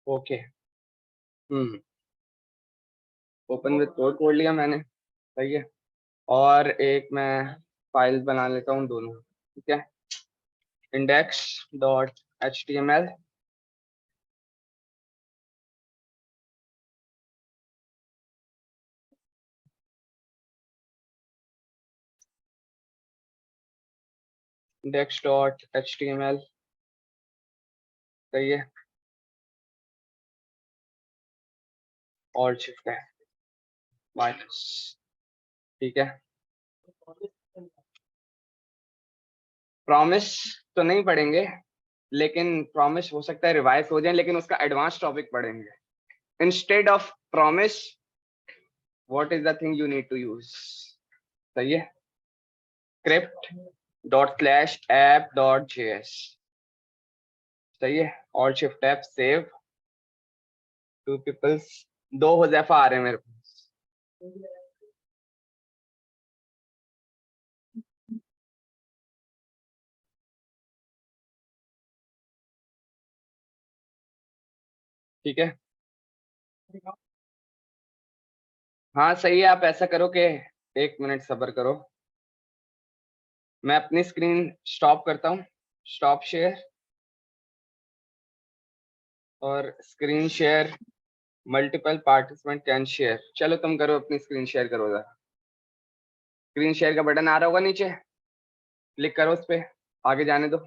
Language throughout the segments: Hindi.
Okay. Hmm. Open with code खोल लिया मैंने। सही है। और एक मैं फाइल बना लेता हूँ दोनों। ठीक है। Index dot H T M L. Index dot H T M L. सही है। और शिफ्ट है माइनस। ठीक है। प्रॉमिस तो नहीं पढ़ेंगे, लेकिन प्रॉमिस हो सकता है रिवाइज हो जाए, लेकिन उसका एडवांस टॉपिक पढ़ेंगे। Instead of promise what is the thing you need to use. सही है। Script dot slash app dot JS. सही है। और shift app save to peoples. दो हुजैफा आ रहे हैं मेरे पास। ठीक है। हाँ सही है। आप ऐसा करो कि 1 मिनट सब्र करो। मैं अपनी स्क्रीन स्टॉप करता हूँ। Stop share. और screen share multiple participant can share. चलो तुम करो, अपनी स्क्रीन शेयर करो जरा। स्क्रीन शेयर का बटन आ रहा होगा नीचे, क्लिक करो उस पे, आगे जाने दो।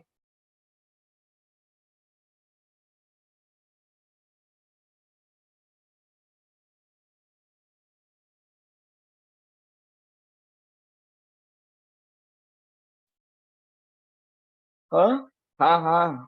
हाँ हाँ हाँ।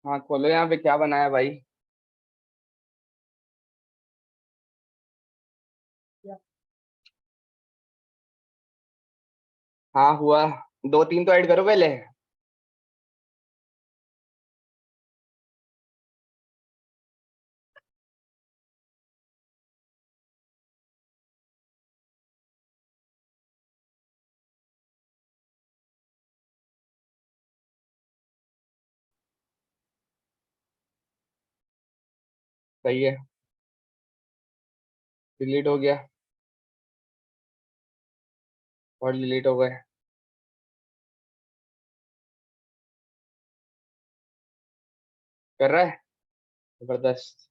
हाँ खोलो, यहाँ पे क्या बनाया भाई। हाँ हुआ। दो तीन तो ऐड करो पहले। सही है। डिलीट हो गया। और डिलीट हो गए। कर रहा है। जबरदस्त।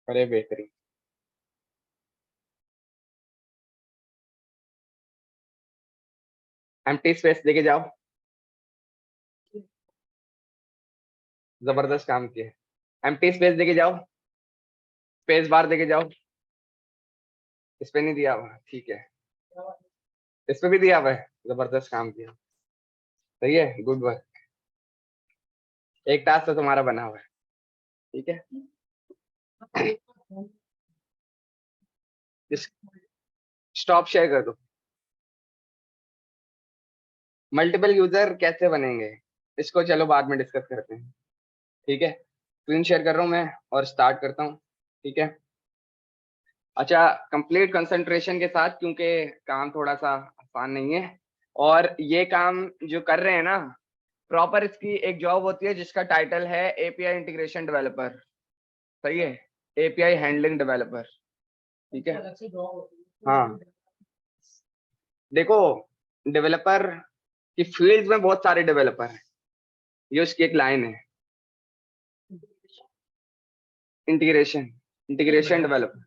अरे बेहतरीन। एम्प्टी स्पेस देके जाओ। जबरदस्त काम किया। एम्प्टी स्पेस देके जाओ। स्पेस बार देके जाओ। इस पे नहीं दिया हुआ, ठीक है। इस पे भी दिया हुआ है। जबरदस्त काम किया। सही है, गुड वर्क। एक टास्क तो तुम्हारा बना हुआ है। ठीक है। स्टॉप शेयर कर दो। मल्टीपल यूजर कैसे बनेंगे, इसको चलो बाद में डिस्कस करते हैं। ठीक है। स्क्रीन शेयर कर रहा हूँ मैं और स्टार्ट करता हूँ। ठीक है। अच्छा, कंप्लीट कंसंट्रेशन के साथ, क्योंकि काम थोड़ा सा आसान नहीं है। और ये काम जो कर रहे हैं ना, प्रॉपर इसकी एक जॉब होती है जिसका टाइटल है एपीआई इंटीग्रेशन डेवलपर। सही है। API handling developer. ठीक है। हाँ देखो, डेवलपर की फील्ड में बहुत सारे डेवलपर हैं। ये उसकी एक लाइन है। Integration integration developer.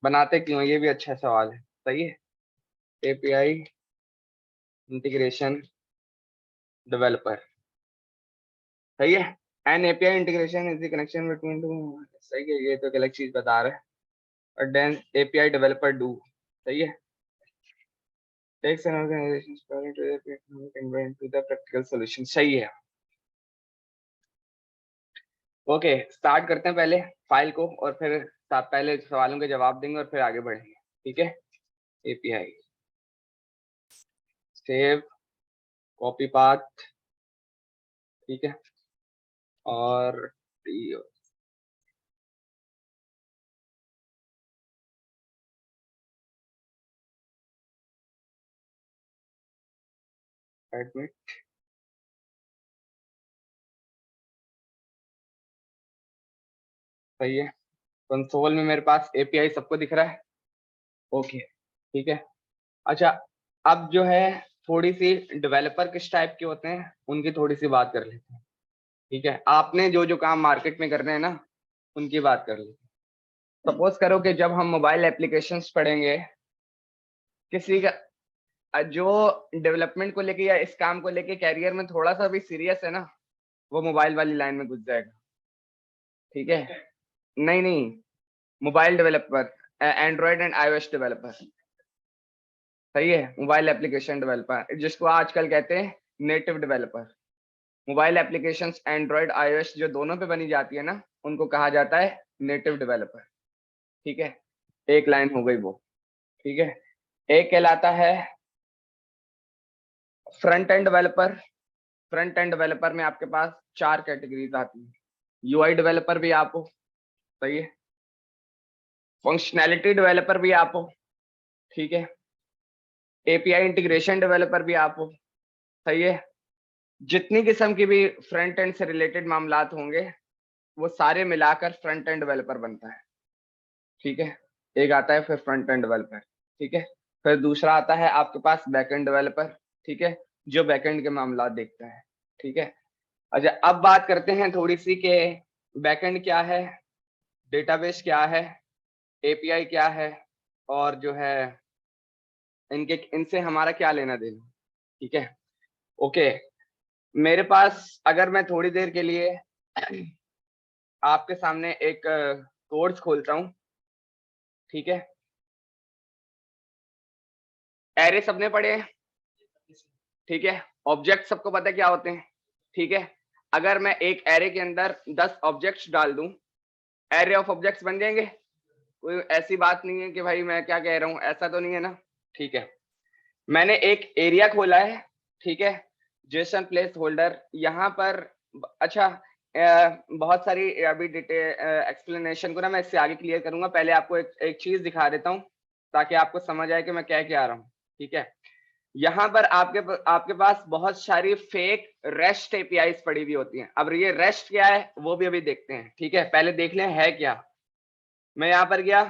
बनाते क्यों, ये भी अच्छा सवाल है। सही है। API integration developer. सही है। N API integration is the connection between two. सही है, ये तो एक अलग चीज बता रहा है। और देन एपीआई डेवलपर डू। सही है। Takes an organization to the practical solution. सही है। ओके, स्टार्ट करते हैं पहले फाइल को, और फिर पहले सवालों के जवाब देंगे और फिर आगे बढ़ेंगे। ठीक है। एपीआई सेव, कॉपी पाथ, ठीक है, और एडमिट, सही है। कंसोल में मेरे पास एपीआई सबको दिख रहा है, ओके, ठीक है। अच्छा, अब जो है थोड़ी सी डेवलपर किस टाइप के होते हैं उनकी थोड़ी सी बात कर लेते हैं, ठीक है। आपने जो जो काम मार्केट में करने हैं ना, उनकी बात कर लेते हैं। सपोज करो कि जब हम मोबाइल एप्लीकेशंस पढ़ेंगे, किसी का जो डेवलपमेंट को लेके या इस काम को लेके कैरियर में थोड़ा सा भी सीरियस है ना, वो मोबाइल वाली लाइन में घुस जाएगा, ठीक है। नहीं नहीं, mobile developer, Android and iOS developer, सही है। मोबाइल एप्लीकेशन डेवलपर, जिसको आजकल कहते हैं native developer. Mobile applications Android iOS जो दोनों पे बनी जाती है ना, उनको कहा जाता है नेटिव डेवलपर, ठीक है। एक लाइन हो गई वो, ठीक है। एक कहलाता है front end developer. Front end developer में आपके पास 4 कैटेगरीज आती है। यूआई डेवलपर भी आप हो, सही है। फंक्शनैलिटी डेवलपर भी आप हो, ठीक है। एपीआई इंटीग्रेशन डेवलपर भी आप हो, सही है। जितनी किस्म की भी फ्रंट एंड से रिलेटेड मामलात होंगे, वो सारे मिलाकर फ्रंट एंड डेवलपर बनता है, ठीक है। एक आता है फिर फ्रंट एंड डेवलपर, ठीक है। फिर दूसरा आता है आपके पास बैक एंड डेवलपर, ठीक है, जो बैक एंड के मामलात देखता है, ठीक है। अच्छा, अब बात करते हैं थोड़ी सी के बैक एंड क्या है, डेटाबेस क्या है, एपीआई क्या है, और जो है इनसे हमारा क्या लेना देना, ठीक है। ओके, मेरे पास अगर मैं थोड़ी देर के लिए आपके सामने एक कोर्स खोलता हूँ, ठीक है। एरे सबने पढ़े हैं, ठीक है। ऑब्जेक्ट सबको पता है क्या होते हैं, ठीक है। अगर मैं एक एरे के अंदर 10 ऑब्जेक्ट्स डाल दूं, एरे ऑफ ऑब्जेक्ट्स बन जाएंगे। कोई ऐसी बात नहीं है कि भाई मैं क्या कह रहा हूँ, ऐसा तो नहीं है ना, ठीक है। मैंने एक एरिया खोला है, ठीक है, जेसन प्लेस होल्डर। यहाँ पर अच्छा, बहुत सारी अभी डिटेल एक्सप्लेनेशन को ना मैं इससे आगे क्लियर करूंगा। पहले आपको एक चीज दिखा देता हूँ ताकि आपको समझ आए कि मैं क्या क्या आ रहा हूँ, ठीक है। यहाँ पर आपके पास बहुत सारी फेक रेस्ट एपीआईज पड़ी हुई होती हैं। अब ये रेस्ट क्या है वो भी अभी देखते हैं, ठीक है। पहले देख लें है क्या। मैं यहाँ पर गया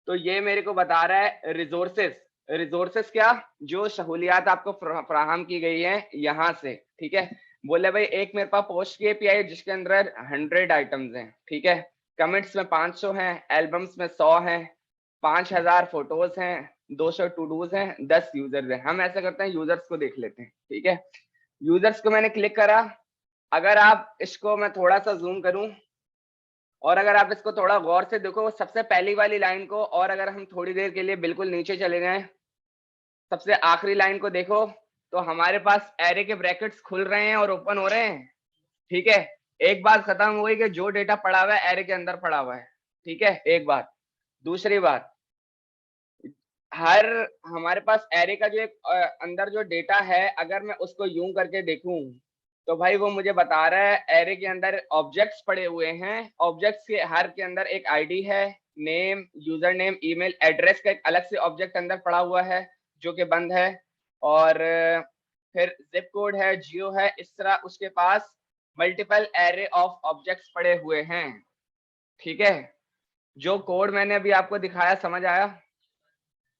तो ये मेरे को बता रहा है रिसोर्सेस। रिसोर्सेस क्या, जो सहूलियात आपको फराहम की गई है यहाँ से, ठीक है। बोले भाई एक मेरे पास पोस्ट की एपीआई जिसके अंदर 100 आइटम्स हैं, ठीक है। कमेंट्स में 500 हैं, एल्बम्स में 100 हैं, 5000 फोटोज हैं, 200 टू डूज हैं, 10 यूजर्स हैं। हम ऐसा करते हैं, यूजर्स को देख लेते हैं, ठीक है। यूजर्स को मैंने क्लिक करा। अगर आप इसको मैं थोड़ा सा जूम करूं और अगर आप इसको थोड़ा गौर से देखो, सबसे पहली वाली लाइन को, और अगर हम थोड़ी देर के लिए बिल्कुल नीचे चले जाएं, सबसे आखिरी लाइन को देखो, तो हमारे पास एरे के ब्रैकेट्स खुल रहे हैं और ओपन हो रहे हैं, ठीक है। एक बात खत्म हो गई कि जो डेटा पड़ा हुआ है एरे के अंदर पड़ा हुआ है, ठीक है। एक बात। दूसरी बात, हर हमारे पास एरे का जो एक अंदर जो डेटा है, अगर मैं उसको यूं करके देखूं तो भाई वो मुझे बता रहा है एरे के अंदर ऑब्जेक्ट्स पड़े हुए हैं। ऑब्जेक्ट्स के हर के अंदर एक आईडी है, name, user name, email address का एक अलग से ऑब्जेक्ट अंदर पड़ा हुआ है जो कि बंद है, और फिर जिप कोड है, जियो है। इस तरह उसके पास मल्टीपल एरे ऑफ ऑब्जेक्ट्स पड़े हुए हैं, ठीक है। जो कोड मैंने अभी आपको दिखाया, समझ आया।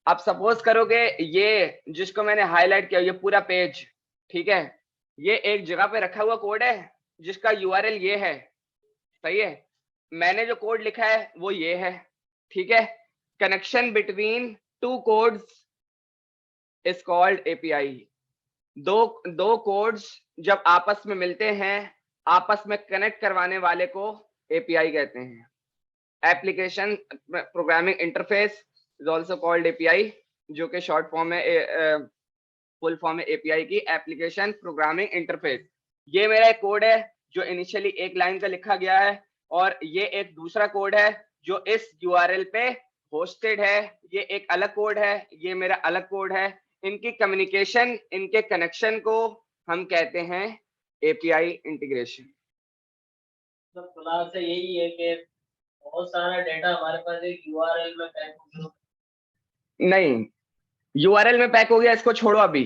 अब सपोज करोगे ये जिसको मैंने हाईलाइट किया, ये पूरा पेज, ठीक है, ये एक जगह पे रखा हुआ कोड है जिसका यूआरएल ये है, सही है। मैंने जो कोड लिखा है वो ये है, ठीक है। Connection between two codes is called API. दो कोड्स जब आपस में मिलते हैं, आपस में कनेक्ट करवाने वाले को एपीआई कहते हैं। Application programming interface is also called API, जो कि शॉर्ट फॉर्म है, फुल फॉर्म है एपीआई की, एप्लीकेशन प्रोग्रामिंग इंटरफेस। ये मेरा एक कोड है जो इनिशियली एक लाइन का लिखा गया है, और ये एक दूसरा कोड है जो इस यूआरएल पे होस्टेड है। ये एक अलग कोड है, ये मेरा अलग कोड है। इनकी कम्युनिकेशन, इनके कनेक्शन को हम कहते हैं एपीआई इंटीग्रेशन। तो फिलहाल से यही है कि बहुत सारा डेटा हमारे पास एक यूआरएल में पैक हो गया। नहीं, यूआरएल में पैक हो गया इसको छोड़ो, अभी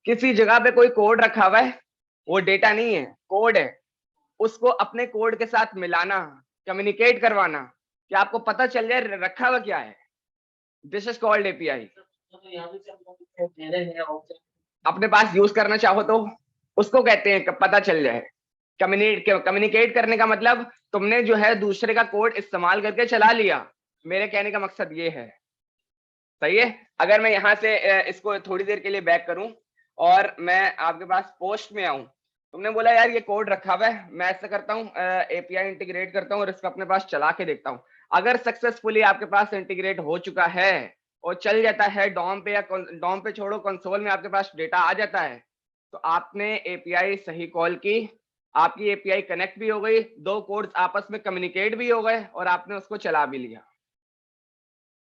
किसी जगह पे कोई कोड रखा हुआ है, वो डेटा नहीं है, कोड है, उसको अपने कोड के साथ मिलाना, कम्युनिकेट करवाना, कि आपको पता चल जाए रखा हुआ क्या है। This is called API. तो यहाँ पे सब मेरे हैं ऑब्जेक्ट अपने पास यूज करना चाहो तो उसको कहते हैं पता चल जाए। कम्युनिकेट करने का मतलब तुमने जो है दूसरे का कोड इस्तेमाल करके चला लिया, मेरे कहने का मकसद ये है। सही है। अगर मैं यहाँ से इसको थोड़ी देर के लिए बैक करूं और मैं आपके पास पोस्ट में आऊं, तुमने बोला यार ये कोड रखा हुआ है, मैं ऐसा करता हूँ एपीआई इंटीग्रेट करता हूँ और इसको अपने पास चला के देखता हूँ। अगर सक्सेसफुली आपके पास इंटीग्रेट हो चुका है और चल जाता है डॉम पे, या डॉम पे छोड़ो कंसोल में आपके पास डेटा आ जाता है, तो आपने एपीआई सही कॉल की, आपकी एपीआई कनेक्ट भी हो गई, दो कोड्स आपस में कम्युनिकेट भी हो गए और आपने उसको चला भी लिया।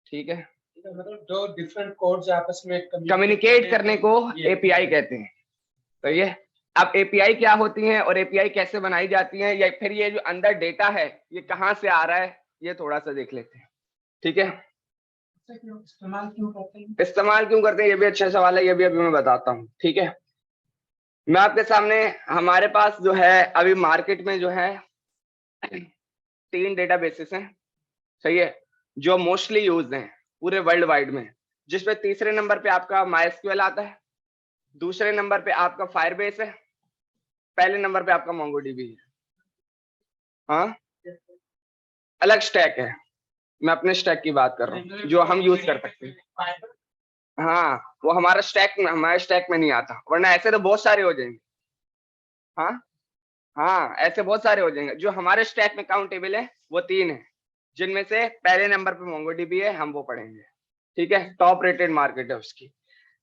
ठीक है, मतलब दो डिफरेंट कोड्स आपस में कम्युनिकेट करने को एपीआई कहते हैं। तो ये अब एपीआई क्या होती है और एपीआई कैसे बनाई जाती है, या फिर ये जो अंदर डेटा है ये कहाँ से आ रहा है, ये थोड़ा सा देख लेते हैं। ठीक है, इस्तेमाल क्यों करते हैं? इस्तेमाल क्यों करते हैं, ये भी अच्छा सवाल है, ये भी अभी मैं बताता हूँ। ठीक है, मैं आपके सामने, हमारे पास जो है अभी मार्केट में जो है 3 डेटाबेसेस हैं। सही है, जो मोस्टली यूज हैं पूरे वर्ल्ड वाइड में, जिसमें तीसरे नंबर पे आपका माइस्क्यूएल आता है, दूसरे नंबर पे आपका फायरबेस है, पहले नंबर पे आपका मोंगोडीबी है। हाँ, अलग स्टैक है, मैं अपने स्टैक की बात कर रहा हूँ जो हम यूज कर सकते हैं। हाँ, वो हमारे स्टैक में नहीं आता, वरना ऐसे तो बहुत सारे हो जाएंगे। हाँ हाँ, ऐसे बहुत सारे हो जाएंगे। जो हमारे स्टैक में काउंटेबल है वो 3 है, जिनमें से पहले नंबर पे मोंगोडीबी है, हम वो पढ़ेंगे। ठीक है, टॉप रेटेड मार्केट है उसकी।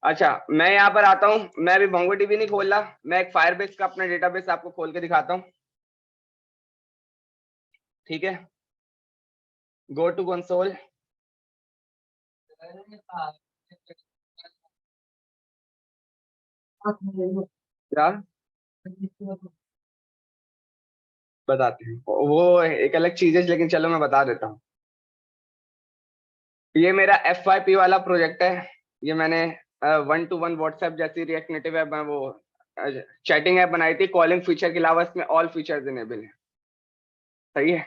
अच्छा, मैं यहाँ पर आता हूँ, मैं अभी मोंगोडीबी नहीं खोल रहा, मैं एक फायरबेस का अपना डेटाबेस आपको खोल के दिखाता हूँ। ठीक है, गो टू कंसोल। क्या बताते हैं, वो एक अलग चीज है, लेकिन चलो मैं बता देता हूँ। ये मेरा FYP वाला प्रोजेक्ट है। ये मैंने 1-to-1 व्हाट्सएप जैसी रिएक्ट नेटिव ऐप, वो चैटिंग ऐप बनाई थी, कॉलिंग फीचर के अलावा इसमें ऑल फीचर्स इनेबल है। सही है।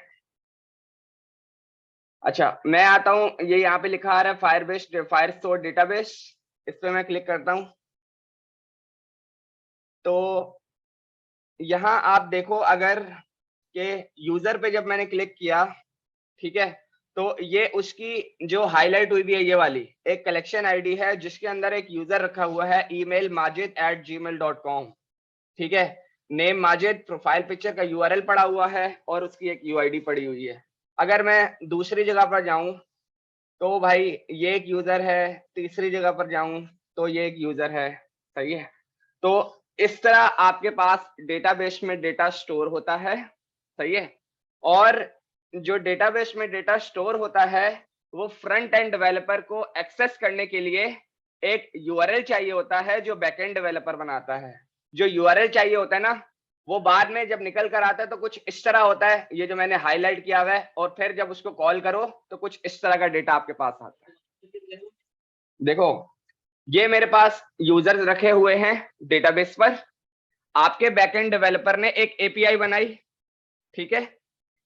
अच्छा, मैं आता हूँ, ये यहाँ पे लिखा आ रहा है फायरबेस, फायरस्टोर डेटाबेस, इस पे मैं क्लिक करता हूँ। तो यहाँ आप देखो, अगर के यूजर पे जब मैंने क्लिक किया, ठीक है, तो ये उसकी जो हाईलाइट हुई भी है, ये वाली एक कलेक्शन आईडी है जिसके अंदर एक यूजर रखा हुआ है email majid@gmail.com। ठीक है, नेम माजिद, प्रोफाइल पिक्चर का यूआरएल पड़ा हुआ है और उसकी एक यूआईडी पड़ी हुई है। अगर मैं दूसरी जगह पर जाऊं तो भाई ये एक यूजर है, तीसरी जगह पर जाऊं तो ये एक यूजर है। सही है, तो इस तरह आपके पास डेटाबेस में डेटा स्टोर होता है। सही है, और जो डेटाबेस में डेटा स्टोर होता है वो फ्रंट एंड डेवलपर को एक्सेस करने के लिए एक यूआरएल चाहिए होता है जो बैकएंड डेवलपर बनाता है। जो यूआरएल चाहिए होता है ना, वो बाद में जब निकल कर आता है तो कुछ इस तरह होता है, ये जो मैंने हाईलाइट किया हुआ है, और फिर जब उसको कॉल करो तो कुछ इस तरह का डेटा आपके पास आता है। देखो, ये मेरे पास यूजर्स रखे हुए हैं डेटाबेस पर, आपके बैकएंड डेवलपर ने एक एपीआई बनाई। ठीक है,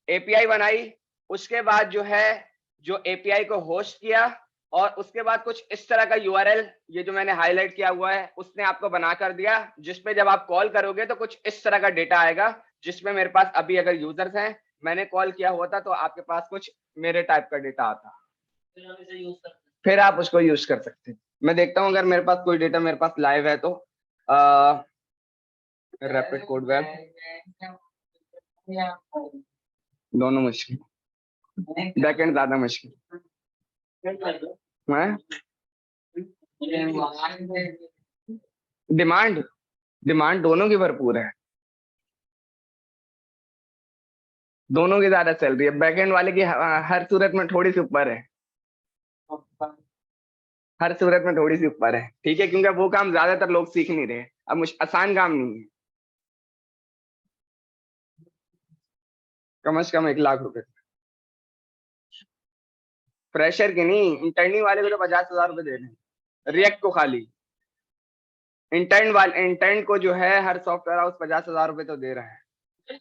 एपीआई बनाई, उसके बाद जो है, जो एपीआई को होस्ट किया, और उसके बाद कुछ इस तरह का यूआरएल, ये जो मैंने हाईलाइट किया हुआ है, उसने आपको बना कर दिया, जिसपे जब आप कॉल करोगे तो कुछ इस तरह का डेटा आएगा, जिसमें मेरे पास अभी अगर यूजर्स हैं, मैंने कॉल किया हुआ था तो आपके पास कुछ मेरे टाइप का डेटा आता, फिर आप उसको यूज कर सकते हैं। मैं देखता हूँ अगर मेरे पास कोई डेटा मेरे पास लाइव है तो रैपिड कोड वेब, दोनों मुश्किल, बैकएंड ज्यादा मुश्किल है। डिमांड डिमांड दोनों की भरपूर है, दोनों की ज्यादा सैलरी है, बैकएंड वाले की हर सूरत में थोड़ी सी ऊपर है। हर सूरत में थोड़ी सी ऊपर है, ठीक है, क्योंकि वो काम ज्यादातर लोग सीख नहीं रहे, अब आसान काम नहीं है। कम से कम 1 लाख रुपए। फ्रेशर की नहीं, इंटर्निंग वाले को तो 50,000 रुपए दे रहे हैं, रिएक्ट को खाली। इंटर्न को जो है हर सॉफ्टवेयर हाउस 50,000 रुपए तो दे रहा है,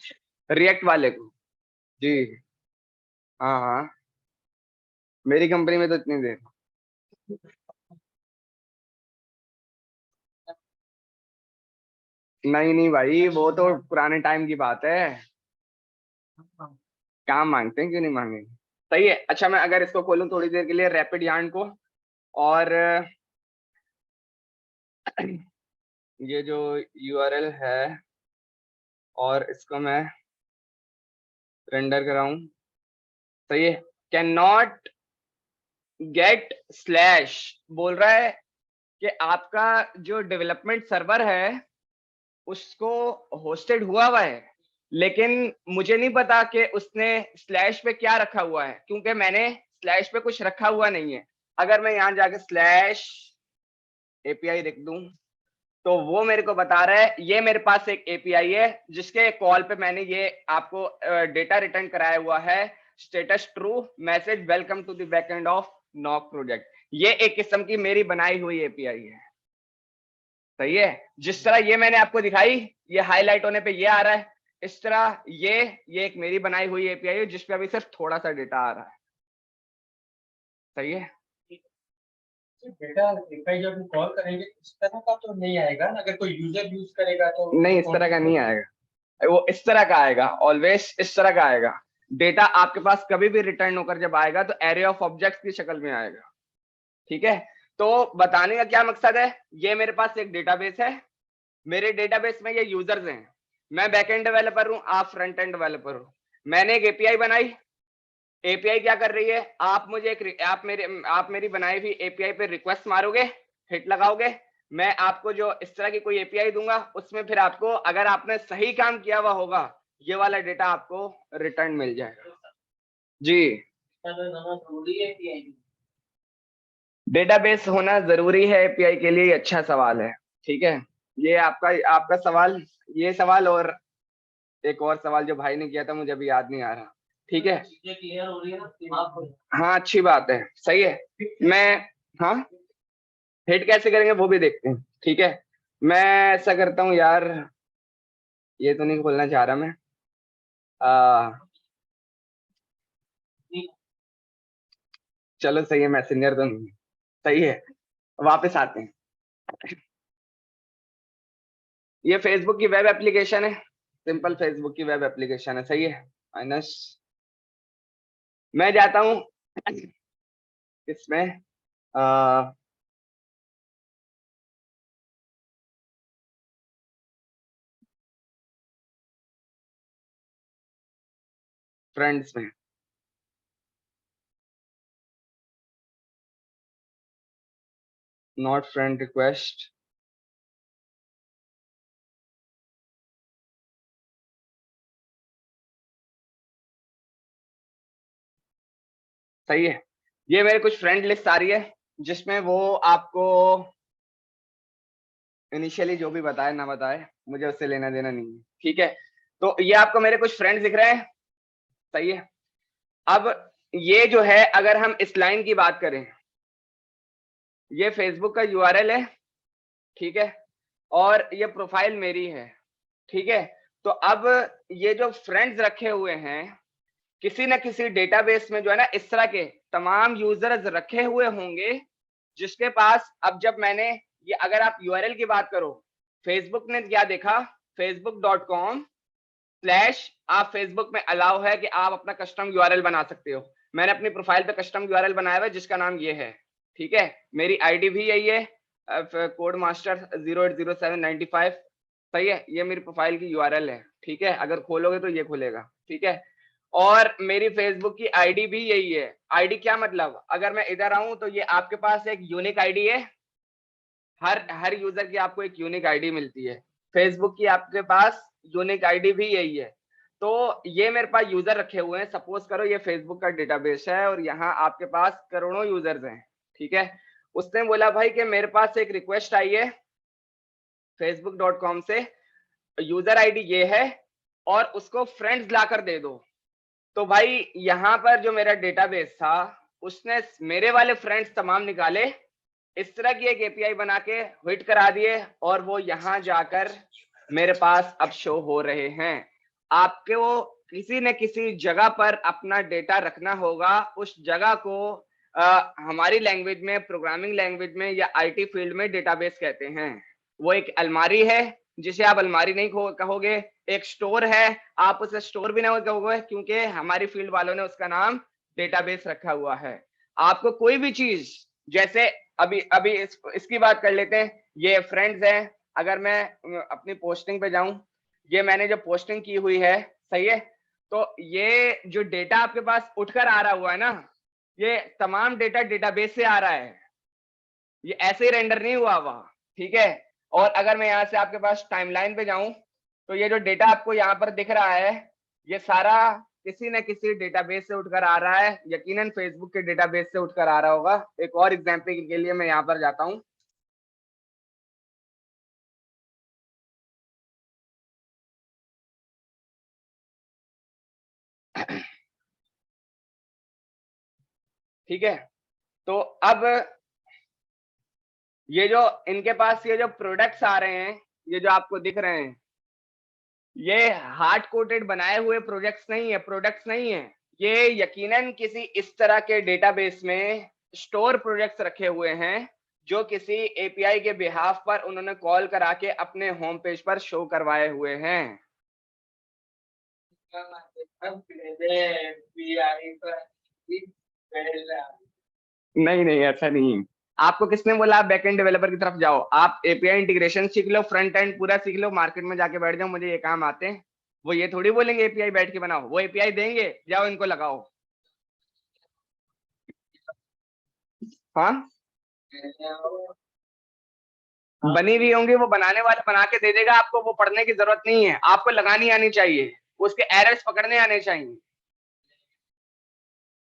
रिएक्ट वाले को। जी हाँ हाँ, मेरी कंपनी में तो इतनी दे। नहीं नहीं भाई, वो तो पुराने टाइम की बात है। काम मांगते हैं, क्यों नहीं मांगेंगे। सही है। अच्छा, मैं अगर इसको खोलूं थोड़ी देर के लिए, रैपिड यार्न को, और ये जो यूआरएल है, और इसको मैं रेंडर कराऊं। सही है। कैन नॉट गेट स्लैश बोल रहा है कि आपका जो डेवलपमेंट सर्वर है उसको होस्टेड हुआ है, लेकिन मुझे नहीं पता कि उसने स्लैश पे क्या रखा हुआ है, क्योंकि मैंने स्लैश पे कुछ रखा हुआ नहीं है। अगर मैं यहाँ जाके स्लैश एपीआई लिख दूं तो वो मेरे को बता रहा है ये मेरे पास एक एपीआई है जिसके कॉल पे मैंने ये आपको डेटा रिटर्न कराया हुआ है, status true, message welcome to the backend of knock project. ये एक किस्म की मेरी बनाई हुई एपीआई है। सही है। जिस तरह ये मैंने आपको दिखाई, ये हाईलाइट होने पे ये आ रहा है, इस तरह ये एक मेरी बनाई हुई एपीआई है जिसपे अभी सिर्फ थोड़ा सा डेटा आ रहा है। सही है। बेटा एपीआई जब कॉल करेंगे इस तरह का तो नहीं आएगा ना, अगर कोई यूजर यूज करेगा तो नहीं, इस तरह का नहीं आएगा, वो इस तरह का आएगा, ऑलवेज इस तरह का आएगा। डेटा आपके पास कभी भी रिटर्न होकर जब आएगा तो एरे ऑफ ऑब्जेक्ट्स की शक्ल में आएगा। ठीक है। तो बताने का क्या मकसद है, ये मेरे पास एक डेटाबेस है, मेरे डेटाबेस में ये यूजर्स हैं, मैं बैकएंड डेवलपर हूं, आप फ्रंट एंड डेवलपर हो। मैंने एक एपीआई बनाई, एपीआई क्या कर रही है, आप मुझे एक आप मेरी बनाई हुई एपीआई पे रिक्वेस्ट मारोगे, हिट लगाओगे, मैं आपको जो इस तरह की कोई एपीआई दूंगा, उसमें फिर आपको अगर आपने सही काम किया हुआ होगा ये वाला डेटा आपको रिटर्न मिल जाएगा। जी, डेटाबेस होना जरूरी है एपीआई के लिए, अच्छा सवाल है। ठीक है, ये आपका आपका सवाल, ये सवाल और एक और सवाल जो भाई ने किया था मुझे अभी याद नहीं आ रहा। ठीक है, क्लियर हो रही है ना? हाँ अच्छी बात है, सही है। मैं, हाँ, हिट कैसे करेंगे वो भी देखते हैं। ठीक है, मैं ऐसा करता हूँ यार, ये तो नहीं खोलना चाह रहा मैं, चलो सही है, मैसेंजर तो नहीं है। सही है, वापस आते हैं। ये फेसबुक की वेब एप्लीकेशन है, सिंपल फेसबुक की वेब एप्लीकेशन है। सही है। माइनस, मैं जाता हूँ इसमें, फ्रेंड्स में, नॉट फ्रेंड रिक्वेस्ट, सही है। ये मेरे कुछ फ्रेंड लिस्ट आ रही है जिसमें वो आपको इनिशियली जो भी बताए ना बताए मुझे उससे लेना देना नहीं है। ठीक है, तो ये आपको मेरे कुछ फ्रेंड्स दिख रहे हैं। सही है। अब ये जो है, अगर हम इस लाइन की बात करें, ये फेसबुक का यूआरएल है, ठीक है, और ये प्रोफाइल मेरी है। ठीक है, तो अब ये जो फ्रेंड्स रखे हुए हैं, किसी न किसी डेटाबेस में जो है ना इस तरह के तमाम यूजर्स रखे हुए होंगे जिसके पास, अब जब मैंने ये, अगर आप यूआरएल की बात करो, फेसबुक ने क्या देखा, facebook.com स्लैश, आप फेसबुक में अलाउ है कि आप अपना कस्टम यूआरएल बना सकते हो। मैंने अपनी प्रोफाइल पे कस्टम यूआरएल बनाया हुआ है जिसका नाम ये है। ठीक है, मेरी आईडी भी यही है, कोड मास्टर 080795। सही है, ये मेरी प्रोफाइल की यूआरएल है। ठीक है, अगर खोलोगे तो ये खुलेगा। ठीक है, और मेरी फेसबुक की आईडी भी यही है। आईडी क्या मतलब, अगर मैं इधर आऊं तो ये आपके पास एक यूनिक आईडी है, हर यूजर की आपको एक यूनिक आईडी मिलती है, फेसबुक की आपके पास यूनिक आईडी भी यही है। तो ये मेरे पास यूजर रखे हुए हैं, सपोज करो ये फेसबुक का डेटाबेस है और यहाँ आपके पास करोड़ों यूजर्स हैं। ठीक है, उसने बोला भाई कि मेरे पास एक रिक्वेस्ट आई है facebook.com से, यूजर आईडी ये है और उसको फ्रेंड्स लाकर दे दो। तो भाई यहाँ पर जो मेरा डेटाबेस था उसने मेरे वाले फ्रेंड्स तमाम निकाले, इस तरह की एक एपीआई बना के हिट करा दिए और वो यहाँ जाकर मेरे पास अब शो हो रहे हैं। आपको किसी न किसी जगह पर अपना डेटा रखना होगा, उस जगह को हमारी लैंग्वेज में, प्रोग्रामिंग लैंग्वेज में या आईटी फील्ड में डेटाबेस कहते हैं। वो एक अलमारी है जिसे आप अलमारी नहीं कहोगे, एक स्टोर है आप उसे स्टोर भी नहीं कहोगे, क्योंकि हमारी फील्ड वालों ने उसका नाम डेटाबेस रखा हुआ है। आपको कोई भी चीज, जैसे अभी अभी इसकी बात कर लेते हैं, ये फ्रेंड्स है, अगर मैं अपनी पोस्टिंग पे जाऊं, ये मैंने जो पोस्टिंग की हुई है, सही है, तो ये जो डेटा आपके पास उठकर आ रहा हुआ है ना, ये तमाम डेटा डेटाबेस से आ रहा है, ये ऐसे ही रेंडर नहीं हुआ हुआ, ठीक है। और अगर मैं यहाँ से आपके पास टाइमलाइन पे जाऊं, तो ये जो डेटा आपको यहाँ पर दिख रहा है, ये सारा किसी न किसी डेटाबेस से उठकर आ रहा है, यकीनन फेसबुक के डेटाबेस से उठकर आ रहा होगा। एक और एग्जांपल के लिए मैं यहाँ पर जाता हूँ, ठीक है। तो अब ये जो इनके पास ये जो प्रोडक्ट्स आ रहे हैं, ये जो आपको दिख रहे हैं, ये हार्ड कोडेड बनाए हुए प्रोडक्ट्स नहीं है, ये यकीनन किसी इस तरह के डेटाबेस में स्टोर प्रोजेक्ट्स रखे हुए हैं जो किसी एपीआई के बिहाफ पर उन्होंने कॉल करा के अपने होम पेज पर शो करवाए हुए हैं। नहीं नहीं, ऐसा नहीं। आपको किसने बोला आप बैकएंड डेवलपर की तरफ जाओ? आप एपीआई इंटीग्रेशन सीख लो, फ्रंट एंड पूरा सीख लो, मार्केट में जाके बैठ जाओ, मुझे ये काम आते हैं। वो ये थोड़ी बोलेंगे एपीआई बैठ के बनाओ, वो एपीआई देंगे, जाओ इनको लगाओ। हाँ, बनी हुई होंगी, वो बनाने वाले बना के दे देगा आपको, वो पढ़ने की जरूरत नहीं है, आपको लगानी आनी चाहिए, उसके एरर्स पकड़ने आने चाहिए।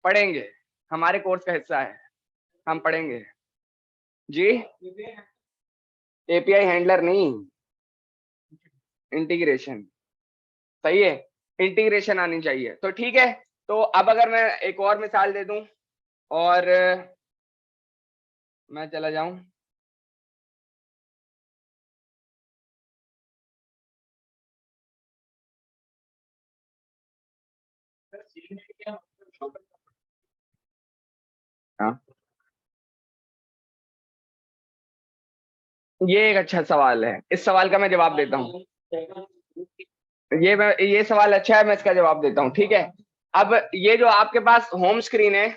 पढ़ेंगे, हमारे कोर्स का हिस्सा है, हम पढ़ेंगे जी। एपीआई हैंडलर नहीं, इंटीग्रेशन, सही है, इंटीग्रेशन आनी चाहिए। तो ठीक है, तो अब अगर मैं एक और मिसाल दे दूं और मैं चला जाऊं, हाँ, ये एक अच्छा सवाल है, इस सवाल का मैं जवाब देता हूँ। ये सवाल अच्छा है, मैं इसका जवाब देता हूँ, ठीक है। अब ये जो आपके पास होम स्क्रीन है,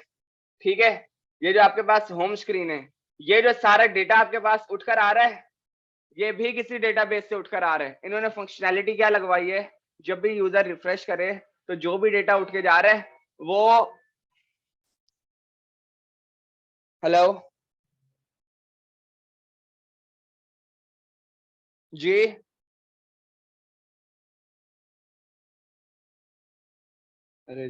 ठीक है, ये जो आपके पास होम स्क्रीन है, ये जो सारा डेटा आपके पास उठकर आ रहा है, ये भी किसी डेटाबेस से उठकर आ रहा है। इन्होंने फंक्शनैलिटी क्या लगवाई है, जब भी यूजर रिफ्रेश करे तो जो भी डेटा उठ के जा रहा है वो, हेलो जी, अरे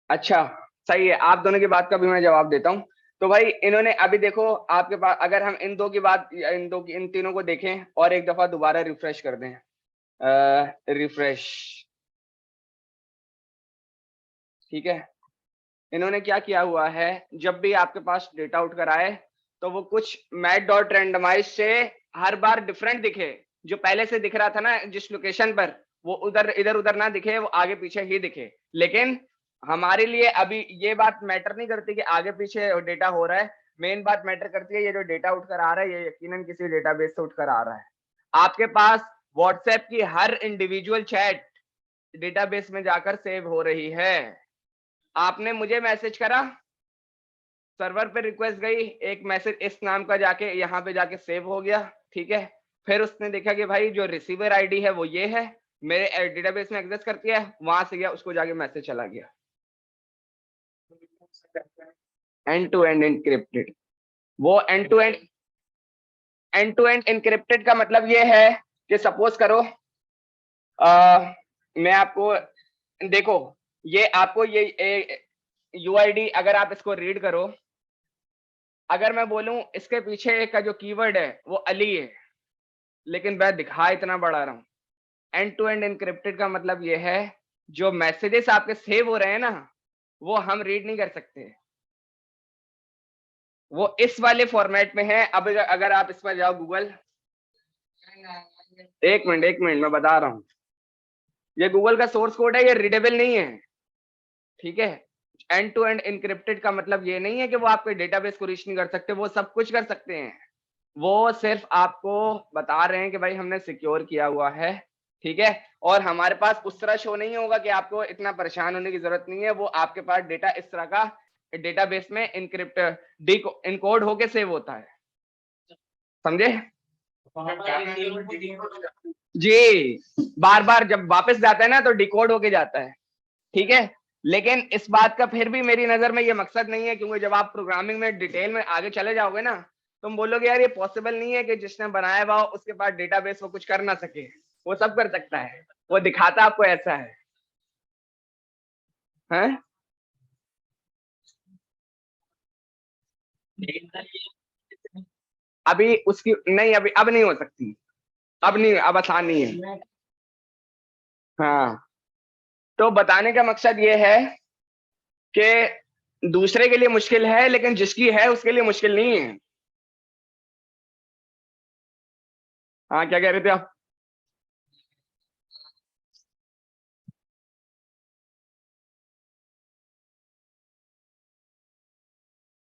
अच्छा, सही है, आप दोनों की बात का भी मैं जवाब देता हूँ। तो भाई इन्होंने अभी देखो आपके पास, अगर हम इन दो की बात, इन तीनों को देखें और एक दफा दोबारा रिफ्रेश कर दें, रिफ्रेश, ठीक है। इन्होंने क्या किया हुआ है, जब भी आपके पास डेटा उठकर आए तो वो कुछ मैट डॉट रेंडमाइज से हर बार डिफरेंट दिखे, जो पहले से दिख रहा था ना जिस लोकेशन पर, वो उधर इधर उधर ना दिखे, वो आगे पीछे ही दिखे। लेकिन हमारे लिए अभी ये बात मैटर नहीं करती कि आगे पीछे डेटा हो रहा है, मेन बात मैटर करती है ये जो डेटा उठकर आ रहा है ये यकीनन किसी डेटाबेस से उठकर आ रहा है। आपके पास व्हाट्सएप की हर इंडिविजुअल चैट डेटाबेस में जाकर सेव हो रही है। आपने मुझे मैसेज करा, सर्वर पे रिक्वेस्ट गई, एक मैसेज इस नाम का जाके यहाँ पे जाके सेव हो गया, ठीक है। फिर उसने देखा कि भाई जो रिसीवर आईडी है वो ये है, मेरे डेटाबेस में एक्सेस करती है, वहां से गया, उसको जाके मैसेज चला गया। एंड टू एंड इनक्रिप्टेड, वो एंड टू एंड इनक्रिप्टेड का मतलब ये है कि सपोज करो मैं आपको, देखो ये आपको ये यूआईडी अगर आप इसको रीड करो, अगर मैं बोलूं इसके पीछे का जो कीवर्ड है वो अली है, लेकिन मैं दिखा इतना बड़ा रहा हूं। एंड टू एंड एनक्रिप्टेड का मतलब ये है जो मैसेजेस आपके सेव हो रहे हैं ना, वो हम रीड नहीं कर सकते, वो इस वाले फॉर्मेट में है। अब अगर आप इस पर जाओ गूगल, एक मिनट मैं बता रहा हूं, ये गूगल का सोर्स कोड है, ये रीडेबल नहीं है, ठीक है। एंड टू एंड एनक्रिप्टेड का मतलब ये नहीं है कि वो आपके डेटाबेस को रीच नहीं कर सकते, वो सब कुछ कर सकते हैं, वो सिर्फ आपको बता रहे हैं कि भाई हमने सिक्योर किया हुआ है, ठीक है। और हमारे पास उस तरह शो नहीं होगा कि आपको इतना परेशान होने की जरूरत नहीं है, वो आपके पास डेटा इस तरह का डेटाबेस में इनक्रिप्ट इनकोड होके सेव होता है, समझे जी। बार बार जब वापस जाता है ना तो डिकोड होके जाता है, ठीक है। लेकिन इस बात का फिर भी मेरी नजर में ये मकसद नहीं है, क्योंकि जब आप प्रोग्रामिंग में डिटेल में आगे चले जाओगे ना, तुम बोलोगे यार ये पॉसिबल नहीं है कि जिसने बनाया हुआ उसके पास डेटाबेस वो कुछ कर ना सके, वो सब कर सकता है, वो दिखाता आपको ऐसा है, हैं? अभी उसकी नहीं, अभी अब नहीं हो सकती, अब नहीं, अब आसान नहीं है। हाँ, तो बताने का मकसद ये है कि दूसरे के लिए मुश्किल है, लेकिन जिसकी है उसके लिए मुश्किल नहीं है। हाँ, क्या कह रहे थे आप?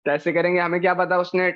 कैसे करेंगे, हमें क्या पता उसने